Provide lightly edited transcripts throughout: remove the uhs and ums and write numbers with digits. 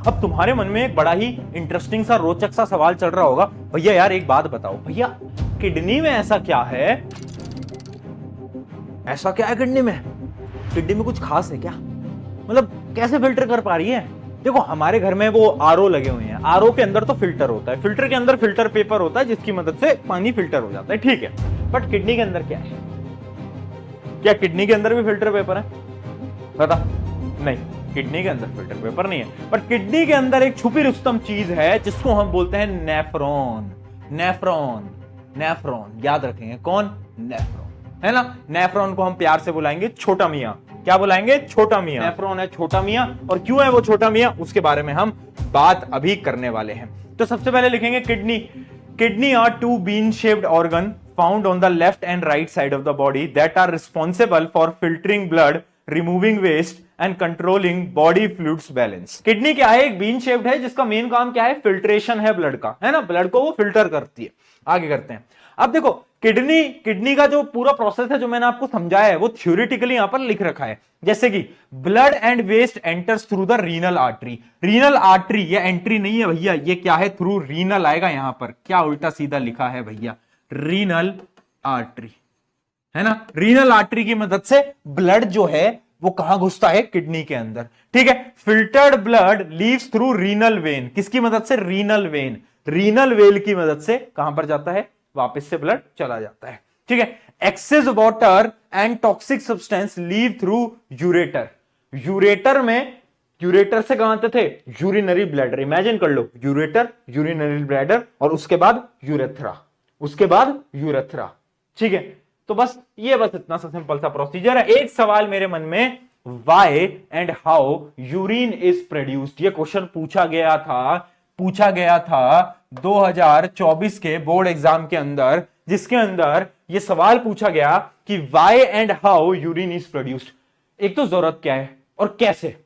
अब तुम्हारे मन में एक बड़ा ही इंटरेस्टिंग सा रोचक सा सवाल चल रहा होगा, भैया यार एक बात बताओ, भैया किडनी में ऐसा क्या है, ऐसा क्या है किडनी में, किडनी में कुछ खास है क्या, मतलब कैसे फिल्टर कर पा रही है। देखो हमारे घर में वो आरओ लगे हुए हैं, आरओ के अंदर तो फिल्टर होता है, फिल्टर के अंदर फिल्टर पेपर होता है जिसकी मदद से पानी फिल्टर हो जाता है, ठीक है। बट किडनी के अंदर क्या है, क्या किडनी के अंदर भी फिल्टर पेपर है, बता। नहीं, किडनी के अंदर फिल्टर पेपर नहीं है, बट किडनी के अंदर एक छुपी रुस्तम चीज है जिसको हम बोलते हैं नेफ्रॉन। नेफ्रॉन, नेफ्रॉन याद रखेंगे, कौन, नेफ्रॉन, है ना। नेफ्रॉन को हम प्यार से बुलाएंगे छोटा मियां, क्या बुलाएंगे, छोटा मियां। नेफ्रॉन है छोटा मियां, और क्यों है वो छोटा मियां उसके बारे में हम बात अभी करने वाले हैं। तो सबसे पहले लिखेंगे kidney. Kidney are two bean shaped organ found on the left and right side of the body that are responsible for filtering blood, removing waste and controlling body fluids balance. Kidney क्या है, एक bean shaped है जिसका main काम क्या है, filtration है blood का, है ना, ब्लड को वो फिल्टर करती है। आगे करते हैं। अब देखो किडनी का जो पूरा प्रोसेस है जो मैंने आपको समझाया है वो थ्योरेटिकली यहां पर लिख रखा है, जैसे कि blood and waste enters through the renal artery. Renal artery ये एंट्री नहीं है भैया, ये क्या है, थ्रू रीनल आएगा यहां पर, क्या उल्टा सीधा लिखा है भैया, रीनल आर्टरी, है ना। रीनल आर्टरी की मदद से ब्लड जो है वो कहां घुसता है, किडनी के अंदर, ठीक है। Filtered blood leaves through renal vein, किसकी मदद से, रीनल वेन, रीनल वेल की मदद से कहां पर जाता है, वापस से ब्लड चला जाता है, ठीक है। Excess water and toxic substance leave through ureter. Ureter में, यूरेटर से कहां आते थे, यूरिनरी ब्लैडर, इमेजिन कर लो, यूरेटर, यूरिनरी ब्लैडर, और उसके बाद यूरेथ्रा, उसके बाद यूरेथ्रा, ठीक है। तो बस ये बस इतना सा सिंपल सा प्रोसीजर है। एक सवाल मेरे मन में, why and how urine is produced, ये क्वेश्चन पूछा गया था 2024 के बोर्ड एग्जाम के अंदर, जिसके अंदर यह सवाल पूछा गया कि why and how urine is produced. एक तो जरूरत क्या है और कैसे,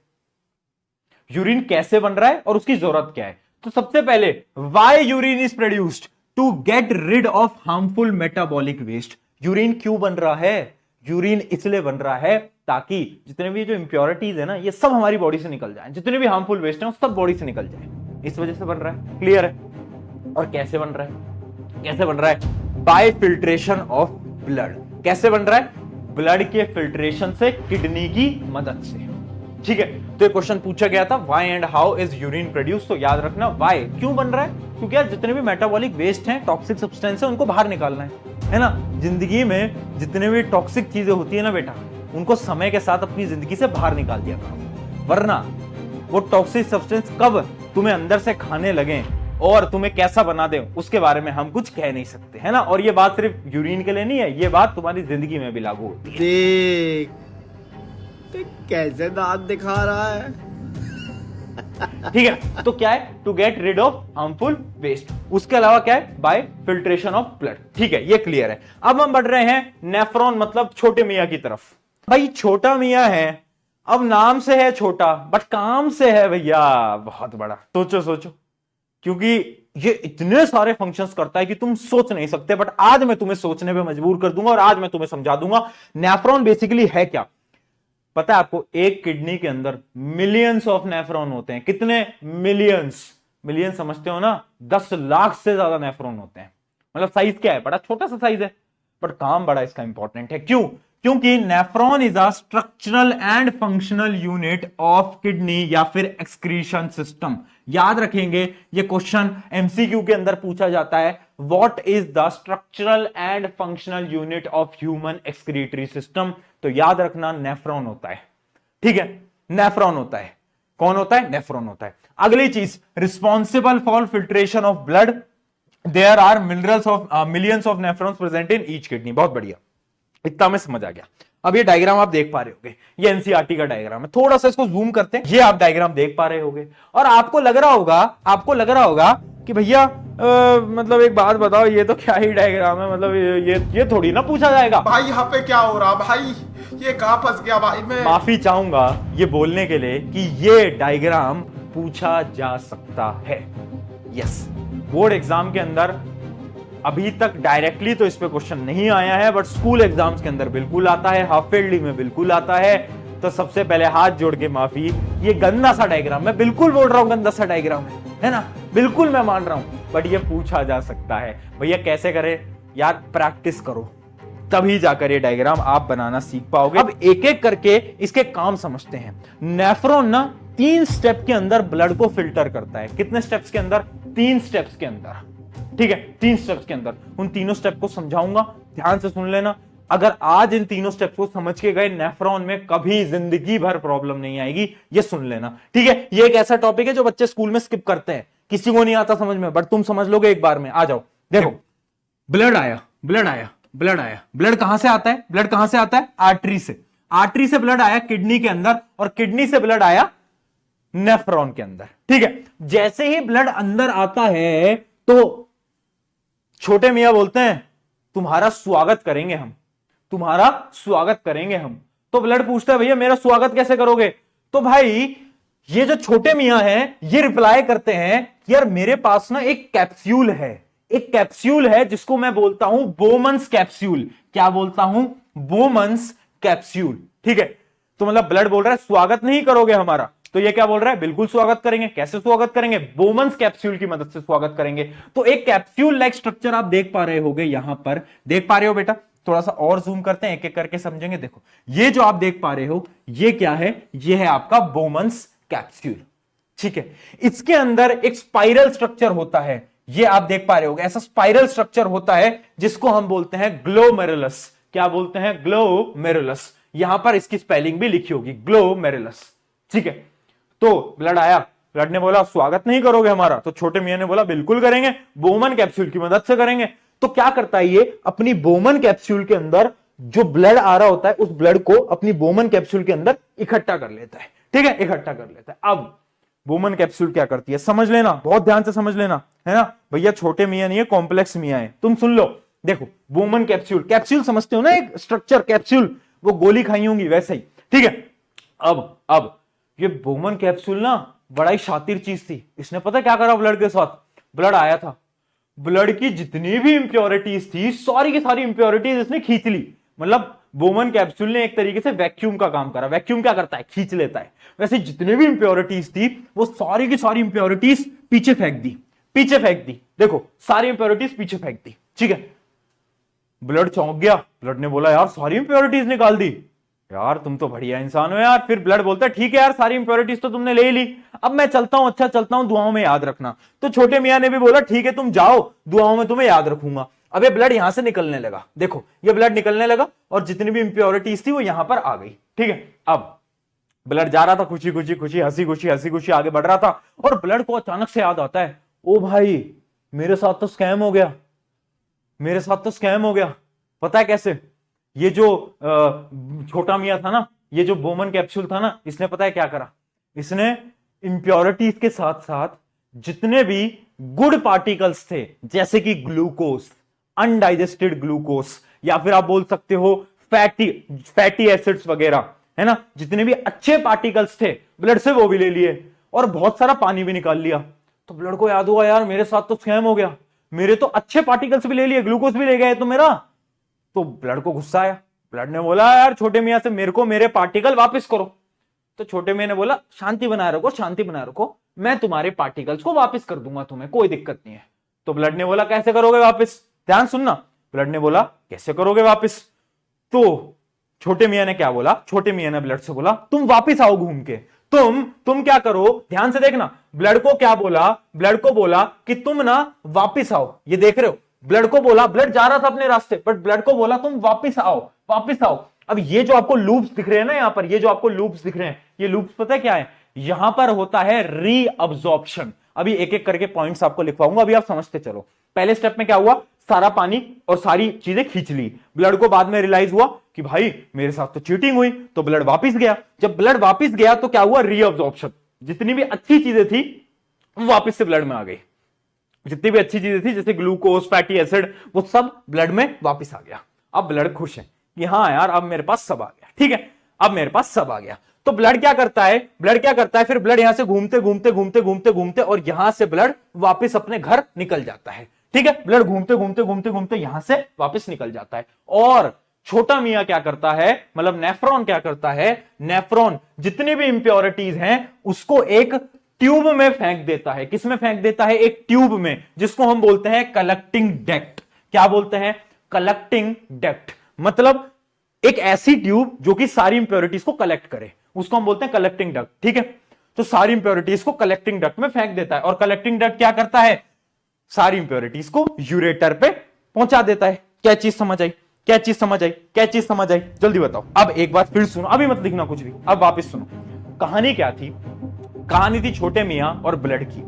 यूरिन कैसे बन रहा है और उसकी जरूरत क्या है। तो सबसे पहले why urine is produced, to get rid of harmful metabolic waste. Urine क्यों बन रहा है, यूरिन इसलिए बन रहा है ताकि जितने भी जो इंप्योरिटीज है ना ये सब हमारी बॉडी से निकल जाए, जितने भी हार्मफुल वेस्ट है वो सब बॉडी से निकल जाए, इस वजह से बन रहा है, क्लियर है। और कैसे बन रहा है, कैसे बन रहा है, बाय फिल्ट्रेशन ऑफ ब्लड। कैसे बन रहा है, ब्लड के फिल्ट्रेशन से, किडनी की मदद से, ठीक है। तो ये क्वेश्चन पूछा गया था, why and how is urine produce. तो याद रखना व्हाई क्यों बन रहा है, क्योंकि यार जितने भी मेटाबॉलिक वेस्ट हैं, टॉक्सिक सब्सटेंस है, उनको बाहर निकालना है ना। जिंदगी में जितने भी टॉक्सिक चीजें होती है ना बेटा, उनको समय के साथ अपनी जिंदगी से बाहर निकाल दिया करो, वरना वो टॉक्सिक सब्सटेंस कब तुम्हें अंदर से खाने लगे और तुम्हें कैसा बना दे उसके बारे में हम कुछ कह नहीं सकते, है ना। और ये बात सिर्फ यूरिन के लिए नहीं है, ये बात तुम्हारी जिंदगी में भी लागू होती है। देख कैसे दांत दिखा रहा है। ठीक है, तो क्या है, to get rid of harmful waste. उसके अलावा क्या है, बाय फिल्ट्रेशन ऑफ ब्लड, ठीक है, ये क्लियर है। अब हम बढ़ रहे हैं नेफ्रॉन मतलब छोटे मियां की तरफ। भाई छोटा मियां है, अब नाम से है छोटा बट काम से है भैया बहुत बड़ा। सोचो सोचो, क्योंकि ये इतने सारे फंक्शंस करता है कि तुम सोच नहीं सकते, बट आज मैं तुम्हें सोचने पे मजबूर कर दूंगा और आज मैं तुम्हें समझा दूंगा नेफ्रॉन बेसिकली है क्या। पता है आपको, एक किडनी के अंदर मिलियंस ऑफ नेफ्रॉन होते हैं। कितने, मिलियंस, मिलियन समझते हो ना, 10 लाख से ज्यादा नेफ्रॉन होते हैं। मतलब साइज क्या है, बड़ा छोटा सा साइज है, बट काम बड़ा इसका इंपॉर्टेंट है। क्यों, क्योंकि nephron is a structural and functional unit of kidney या फिर एक्सक्रीशन सिस्टम। याद रखेंगे ये क्वेश्चन एमसीक्यू के अंदर पूछा जाता है, what is the structural and functional unit of human excretory system. तो याद रखना नेफ्रॉन होता है, ठीक है, नेफ्रॉन होता है। कौन होता है, नेफ्रॉन होता है। अगली चीज, responsible for filtration of blood, there are millions of nephrons present in each kidney. बहुत बढ़िया, इतना में समझ आ गया। अब ये डायग्राम आप देख पा रहे होगे, ये एनसीईआरटी का डायग्राम है। थोड़ा सा इसको जूम करते हैं, ये आप डायग्राम देख पा रहे होगे और आपको लग रहा होगा कि भैया मतलब एक बात बताओ, ये तो क्या ही डायग्राम है, मतलब ये थोड़ी ना पूछा जाएगा। भाई यहाँ पे क्या हो रहा भाई, ये कहां फंस गया भाई मैं। माफी चाहूंगा ये बोलने के लिए कि ये डायग्राम पूछा जा सकता है। यस, बोर्ड एग्जाम के अंदर अभी तक डायरेक्टली तो इस पे क्वेश्चन नहीं आया है, बट स्कूल एग्जाम्स के अंदर बिल्कुल आता है, हाफ फील्ड में बिल्कुल आता है, तो सबसे पहले हाथ जोड़ के माफी, ये गंदा सा डायग्राम, मैं बिल्कुल बोल रहा हूं गंदा सा डायग्राम है ना, बिल्कुल मैं मान रहा हूं, बट ये पूछा जा सकता है। भैया कैसे करें यार, प्रैक्टिस करो, तभी जाकर ये डायग्राम आप बनाना सीख पाओगे। अब एक एक करके इसके काम समझते हैं। नेफ्रॉन ना 3 स्टेप के अंदर ब्लड को फिल्टर करता है। कितने स्टेप्स के अंदर? 3 स्टेप्स के अंदर, ठीक है, 3 स्टेप्स के अंदर। उन तीनों स्टेप को समझाऊंगा, ध्यान से सुन लेना। अगर आज इन तीनों स्टेप्स को समझ के गए, नेफ्रॉन में कभी जिंदगी भर प्रॉब्लम नहीं आएगी, ये सुन लेना, ठीक है। ये एक ऐसा टॉपिक है जो बच्चे स्कूल में स्किप करते हैं, किसी को नहीं आता समझ में, बट तुम समझ लोगे एक बार में। आ जाओ, देखो, ब्लड आया, ब्लड आया, ब्लड आया। ब्लड कहां से आता है? ब्लड कहां से आता है? आर्टरी से। आर्टरी से ब्लड आया किडनी के अंदर, और किडनी से ब्लड आया नेफ्रॉन के अंदर, ठीक है। जैसे ही ब्लड अंदर आता है तो छोटे मियां बोलते हैं तुम्हारा स्वागत करेंगे हम, तुम्हारा स्वागत करेंगे हम। तो ब्लड पूछता है भैया मेरा स्वागत कैसे करोगे? तो भाई ये जो छोटे मियां हैं ये रिप्लाई करते हैं कि यार मेरे पास ना एक कैप्सूल है, एक कैप्सूल है जिसको मैं बोलता हूं बोमन्स कैप्सूल। क्या बोलता हूं? बोमन्स कैप्सूल, ठीक है। तो मतलब ब्लड बोल रहा है स्वागत नहीं करोगे हमारा, तो ये क्या बोल रहा है? बिल्कुल स्वागत करेंगे। कैसे स्वागत करेंगे? बोमन्स कैप्सूल की मदद से स्वागत करेंगे। तो एक कैप्सूल लाइक स्ट्रक्चर आप देख पा रहे होगे, यहां पर देख पा रहे हो बेटा, थोड़ा सा और जूम करते हैं, एक एक करके समझेंगे। देखो ये जो आप देख पा रहे हो ये क्या है? ये है आपका बोमन्स कैप्सूल, ठीक है। इसके अंदर एक स्पाइरल स्ट्रक्चर होता है, ये आप देख पा रहे होगे, ऐसा स्पाइरल स्ट्रक्चर होता है जिसको हम बोलते हैं ग्लोमेरुलस। क्या बोलते हैं? ग्लोमेरुलस। यहां पर इसकी स्पेलिंग भी लिखी होगी, ग्लोमेरुलस, ठीक है। तो ब्लड आया, ब्लड ने बोला स्वागत नहीं करोगे हमारा, तो छोटे मियां ने बोला बिल्कुल करेंगे, बोमन कैप्सूल की मदद से करेंगे। तो क्या करता है ये? अपनी बोमन कैप्सूल के अंदर जो ब्लड आ रहा होता है उस ब्लड को अपनी बोमन कैप्सूल के अंदर इकट्ठा कर लेता है, ठीक है, इकट्ठा कर लेता है। अब बोमन कैप्सूल क्या करती है समझ लेना, बहुत ध्यान से समझ लेना, है ना भैया, छोटे मियां नहीं है, कॉम्प्लेक्स मियां है, तुम सुन लो। देखो बोमन कैप्सूल, कैप्सूल समझते हो ना, एक स्ट्रक्चर कैप्सूल, वो गोली खाई होंगी वैसे ही, ठीक है। अब ये बोमन कैप्सूल ना बड़ा ही शातिर चीज थी। इसने पता क्या करा ब्लड के साथ? ब्लड आया था, ब्लड की जितनी भी इंप्योरिटीज थी सारी की सारी इंप्योरिटीज इसने खींच ली। मतलब बोमन कैप्सूल ने एक तरीके से वैक्यूम का काम करा। वैक्यूम क्या करता है? खींच लेता है। वैसे जितने भी इंप्योरिटीज थी वो सारी की सारी इंप्योरिटीज पीछे फेंक दी, पीछे फेंक दी। देखो सारी इंप्योरिटीज पीछे फेंक दी, ठीक है। ब्लड चौंक गया, ब्लड ने बोला यार सारी इंप्योरिटीज निकाल दी, यार तुम तो बढ़िया इंसान हो यार। फिर ब्लड बोलता है ठीक है यार सारी इंप्योरिटीज तो तुमने ले ही ली, अब मैं चलता हूं, अच्छा चलता हूं, दुआओं में याद रखना। तो छोटे मियां ने भी बोला ठीक है तुम जाओ, दुआओं में तुम्हें याद रखूंगा। अब ये ब्लड यहां से निकलने लगा, देखो ये ब्लड निकलने लगा और जितनी भी इंप्योरिटीज थी वो यहां पर आ गई, ठीक है। अब ब्लड जा रहा था खुशी खुशी खुशी, हंसी खुशी हंसी खुशी आगे बढ़ रहा था, और ब्लड को अचानक से याद आता है ओ भाई मेरे साथ तो स्कैम हो गया, मेरे साथ तो स्कैम हो गया। पता है कैसे? ये जो छोटा मियां था ना, ये जो बोमन कैप्सूल था ना, इसने पता है क्या करा? इसने इंप्योरिटीज के साथ साथ जितने भी गुड पार्टिकल्स थे जैसे कि ग्लूकोज, अनडाइजेस्टेड ग्लूकोज, या फिर आप बोल सकते हो फैटी एसिड्स वगैरह, है ना, जितने भी अच्छे पार्टिकल्स थे ब्लड से वो भी ले लिए, और बहुत सारा पानी भी निकाल लिया। तो ब्लड को याद हुआ यार मेरे साथ तो स्कैम हो गया, मेरे तो अच्छे पार्टिकल्स भी ले लिए, ग्लूकोज भी ले गए तो मेरा। तो ब्लड को गुस्सा आया, ब्लड ने बोला यार छोटे मियां से मेरे को मेरे पार्टिकल वापस करो। तो छोटे मियां ने बोला शांति बनाए रखो, शांति बनाए रखो, मैं तुम्हारे पार्टिकल्स को वापस कर दूंगा, तुम्हें कोई दिक्कत नहीं है। तो ब्लड ने बोला कैसे करोगे वापस? ध्यान सुनना, ब्लड ने बोला कैसे करोगे वापस? तो छोटे मियां ने क्या बोला? छोटे मियां ने ब्लड से बोला तुम वापस आओ घूम के, तुम क्या करो, ध्यान से देखना, ब्लड को क्या बोला? ब्लड को बोला कि तुम ना वापस आओ, ये देख रहे हो, ब्लड को बोला, ब्लड जा रहा था अपने रास्ते, बट ब्लड को बोला तुम वापस आओ, वापस आओ। अब ये जो आपको लूप्स दिख रहे हैं ना, यहां पर ये जो आपको लूप्स दिख रहे हैं, ये लूप्स पता है क्या है? यहां पर होता है रीअब्जॉर्प्शन। अभी एक एक करके पॉइंट्स आपको लिखवाऊंगा, अभी आप समझते चलो। पहले स्टेप में क्या हुआ? सारा पानी और सारी चीजें खींच ली। ब्लड को बाद में रियलाइज हुआ कि भाई मेरे साथ तो चीटिंग हुई, तो ब्लड वापस गया। जब ब्लड वापस गया तो क्या हुआ? रीअब्जॉर्प्शन। जितनी भी अच्छी चीजें थी वो वापस से ब्लड में आ गई, जितनी भी अच्छी चीजें थी जैसे ग्लूकोज, फैटी एसिड, वो सब ब्लड में वापस आ गया। अब ब्लड खुश है कि हाँ यार अब मेरे पास सब आ गया, ठीक है, अब मेरे पास सब आ गया। तो ब्लड क्या करता है? ब्लड क्या करता है? फिर ब्लड यहां से घूमते घूमते घूमते घूमते घूमते और यहां से ब्लड वापस अपने घर निकल जाता है, ठीक है। ब्लड घूमते घूमते घूमते घूमते यहां से वापस निकल जाता है, और छोटा मियां क्या करता है, मतलब नेफ्रॉन क्या करता है, नेफ्रॉन जितनी भी इंप्योरिटीज हैं उसको एक ट्यूब में फेंक देता है। किसमें फेंक देता है? एक ट्यूब में, जिसको हम बोलते हैं कलेक्टिंग डक्ट। क्या बोलते हैं? Collecting duct. मतलब एक ऐसी ट्यूब जो कि सारी इंप्योरिटीज को कलेक्ट करे, उसको हम बोलते हैं कलेक्टिंग डक्ट। ठीक है, तो सारी इंप्योरिटीज को कलेक्टिंग डक्ट में फेंक देता है, और कलेक्टिंग डक्ट क्या करता है? सारी इंप्योरिटीज को यूरेटर पे पहुंचा देता है। क्या चीज समझ आई? क्या चीज समझ आई? क्या चीज समझ आई? जल्दी बताओ। अब एक बार फिर सुनो, अभी मत लिखना कुछ भी, अब वापस सुनो। कहानी क्या थी? कहानी थी छोटे मियां और ब्लड की।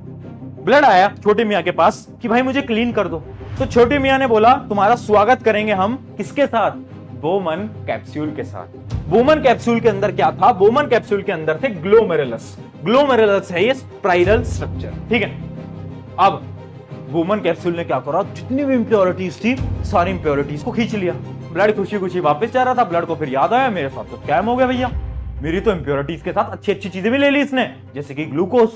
ब्लड आया छोटे मियां के पास कि भाई मुझे क्लीन कर दो। तो छोटे मियां ने बोला तुम्हारा स्वागत करेंगे हम किसके साथ? बोमन कैप्सूल के साथ। बोमन कैप्सूल के अंदर क्या था? बोमन कैप्सूल के अंदर थे ग्लोमेरुलस। ग्लोमेरुलस है ये स्पाइरल स्ट्रक्चर। ठीक है, अब बोमन कैप्सूल ने क्या करा? जितनी भी इंप्योरिटीज थी सारी इंप्योरिटीज को खींच लिया। ब्लड खुशी खुशी वापस जा रहा था। ब्लड को फिर याद आया मेरे साथ तो स्कैम हो गया भैया, मेरी तो इंप्योरिटीज के साथ अच्छी अच्छी चीजें भी ले ली इसने, जैसे कि ग्लूकोज।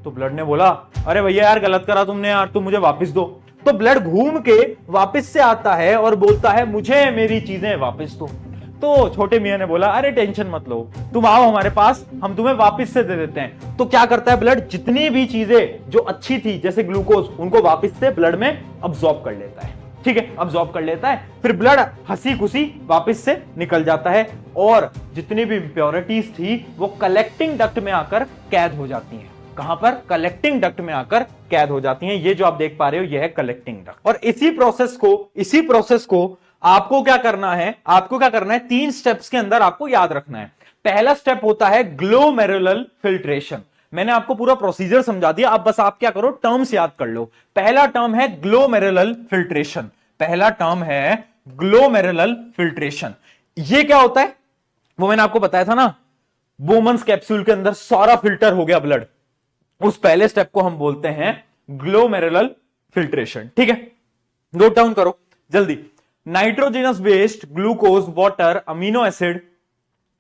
तो ब्लड ने बोला अरे भैया यार गलत करा तुमने यार, तुम मुझे वापस दो। तो ब्लड घूम के वापस से आता है और बोलता है मुझे मेरी चीजें वापस दो। तो छोटे मियां ने बोला अरे टेंशन मत लो, तुम आओ हमारे पास, हम तुम्हें वापस से दे देते हैं। तो क्या करता है ब्लड? जितनी भी चीजें जो अच्छी थी जैसे ग्लूकोज, उनको वापस से ब्लड में अब्सॉर्ब कर लेता है। ठीक है, अब्सॉर्ब कर लेता है। फिर ब्लड हंसी खुशी वापस से निकल जाता है, और जितनी भी इंप्योरिटीज थी वो कलेक्टिंग डक्ट में आकर कैद हो जाती हैं। कहां पर? कलेक्टिंग डक्ट में आकर कैद हो जाती हैं। ये जो आप देख पा रहे हो ये है कलेक्टिंग डक्ट। और इसी प्रोसेस को आपको क्या करना है? आपको क्या करना है? 3 स्टेप्स के अंदर आपको याद रखना है। पहला स्टेप होता है ग्लोमेरुलर फिल्ट्रेशन। मैंने आपको पूरा प्रोसीजर समझा दिया, अब बस आप क्या करो? टर्म्स याद कर लो। पहला टर्म है ग्लोमेरुलर फिल्ट्रेशन। पहला टर्म है ग्लोमेरुलर फिल्ट्रेशन। ये क्या होता है वो मैंने आपको बताया था ना, बोमन्स कैप्सूल के अंदर सारा फिल्टर हो गया ब्लड, उस पहले स्टेप को हम बोलते हैं ग्लोमेरुलर फिल्ट्रेशन। ठीक है, नोट डाउन करो जल्दी। Nitrogenous waste, glucose, water, amino acid,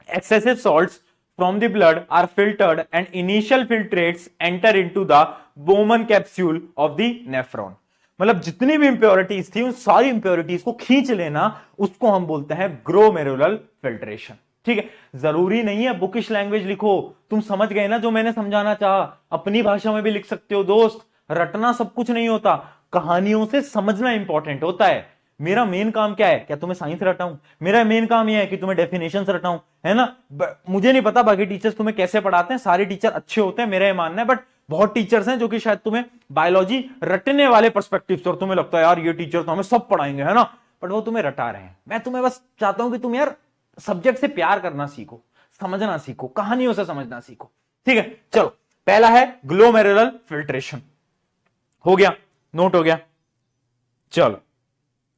excessive salts from the blood are filtered and initial filtrates enter into the Bowman capsule of the nephron। मतलब जितनी भी इंप्योरिटीज थी उन सारी इंप्योरिटीज को खींच लेना, उसको हम बोलते हैं ग्लोमेरुलर फिल्ट्रेशन। ठीक है, जरूरी नहीं है बुकिश लैंग्वेज लिखो, तुम समझ गए ना जो मैंने समझाना चाहा। अपनी भाषा में भी लिख सकते हो दोस्त, रटना सब कुछ नहीं होता, कहानियों से समझना इंपॉर्टेंट होता है। मेरा मेन काम क्या है? क्या तुम्हें साइंस रटाऊं? मेरा मेन काम यह है कि तुम्हें डेफिनेशंस रटाऊं, है ना। मुझे नहीं पता बाकी टीचर्स तुम्हें कैसे पढ़ाते हैं, सारे टीचर अच्छे होते हैं मेरा ये मानना है, बट बहुत टीचर्स हैं जो कि शायद तुम्हें बायोलॉजी रटने वाले पर्सपेक्टिव से, और तुम्हें लगता है यार ये टीचर तो हमें सब पढ़ाएंगे, है ना, बट वो तुम्हें रटा रहे हैं। मैं तुम्हें बस चाहता हूं कि तुम यार सब्जेक्ट से प्यार करना सीखो, समझना सीखो, कहानियों से समझना सीखो। ठीक है, चलो पहला है ग्लोमेरुलर फिल्ट्रेशन। हो गया, नोट हो गया, चलो,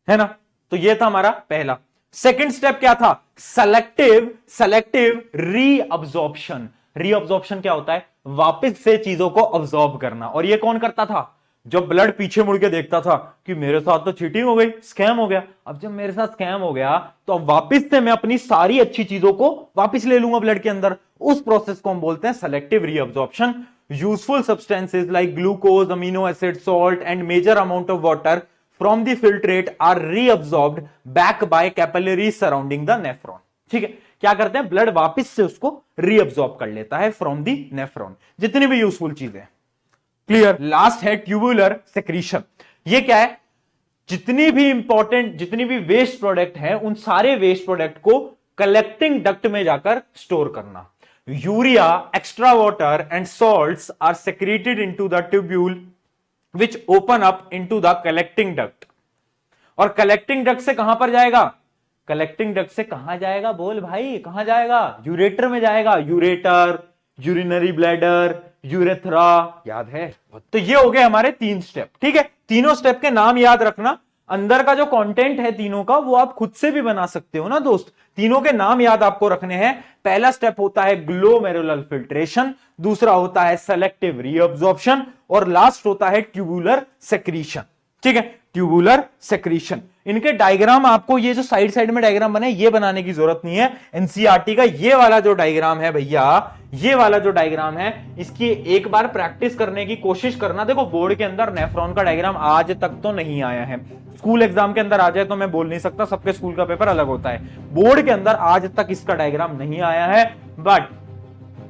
है ना। तो ये था हमारा पहला। सेकंड स्टेप क्या था? Selective reabsorption. रीअब्जॉर्प्शन क्या होता है? वापस से चीजों को अब्सॉर्ब करना। और ये कौन करता था? जब ब्लड पीछे मुड़ के देखता था कि मेरे साथ तो चीटिंग हो गई, स्कैम हो गया, अब जब मेरे साथ स्कैम हो गया तो अब वापस से मैं अपनी सारी अच्छी चीजों को वापस ले लूंगा ब्लड के अंदर। उस प्रोसेस को हम बोलते हैं selective reabsorption. Useful substances like glucose, amino acid, salt and major amount of water from the filtrate are reabsorbed back by capillaries surrounding the nephron। ठीक है, क्या करते हैं? ब्लड वापस से उसको रीअब्सॉर्ब कर लेता है फ्रॉम दी नेफ्रॉन, जितनी भी यूजफुल चीजें। क्लियर। लास्ट है ट्यूबुलर सेक्रीशन। ये क्या है? जितनी भी इंपॉर्टेंट, जितनी भी वेस्ट प्रोडक्ट है, उन सारे वेस्ट प्रोडक्ट को कलेक्टिंग डक्ट में जाकर स्टोर करना। Urea, extra water and salts are secreted into the tubule which open up into the collecting duct। और कलेक्टिंग डक्ट से कहां पर जाएगा? कलेक्टिंग डक्ट से कहां जाएगा? बोल भाई, कहां जाएगा? यूरेटर में जाएगा। यूरेटर, यूरिनरी ब्लैडर, यूरेथ्रा, याद है? तो ये हो गए हमारे 3 स्टेप। ठीक है, तीनों स्टेप के नाम याद रखना। अंदर का जो कंटेंट है तीनों का वो आप खुद से भी बना सकते हो ना दोस्त। तीनों के नाम याद आपको रखने हैं। पहला स्टेप होता है ग्लोमेरुलर फिल्ट्रेशन, दूसरा होता है सेलेक्टिव रीअब्जॉर्प्शन, और लास्ट होता है ट्यूबुलर सेक्रीशन। ठीक है, ट्यूबुलर सेक्रीशन। इनके डायग्राम आपको ये जो साइड साइड में डायग्राम बने ये बनाने की जरूरत नहीं है। एनसीईआरटी का ये वाला जो डायग्राम है भैया, ये वाला जो डायग्राम है, इसकी एक बार प्रैक्टिस करने की कोशिश करना। देखो बोर्ड के अंदर नेफ्रॉन का डायग्राम आज तक तो नहीं आया है, स्कूल एग्जाम के अंदर आ जाए तो मैं बोल नहीं सकता, सबके स्कूल का पेपर अलग होता है। बोर्ड के अंदर आज तक इसका डायग्राम नहीं आया है, बट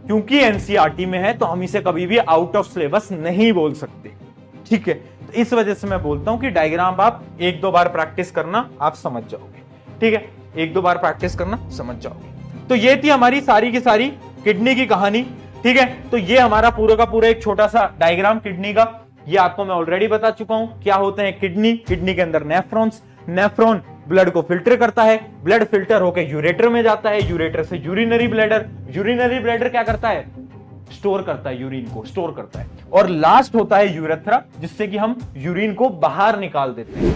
क्योंकि एनसीईआरटी में है तो हम इसे कभी भी आउट ऑफ सिलेबस नहीं बोल सकते, ठीक है। तो इस वजह से मैं बोलता हूं कि डायग्राम आप एक दो बार प्रैक्टिस करना, आप समझ जाओगे, ठीक है। एक दो बार प्रैक्टिस करना, समझ जाओगे। तो ये थी हमारी सारी की सारी किडनी की कहानी, ठीक है। तो ये हमारा पूरा का पूरा एक छोटा सा डायग्राम किडनी का, ये आपको मैं ऑलरेडी बता चुका हूं क्या होते हैं किडनी। किडनी के अंदर नेफ्रॉन्स, नेफ्रॉन ब्लड को फिल्टर करता है, ब्लड फिल्टर होकर यूरेटर में जाता है, यूरेटर से यूरिनरी ब्लैडर, यूरिनरी ब्लैडर क्या करता है, स्टोर करता है, यूरिन को स्टोर करता है, और लास्ट होता है यूरेथ्रा, जिससे कि हम यूरिन को बाहर निकाल देते हैं।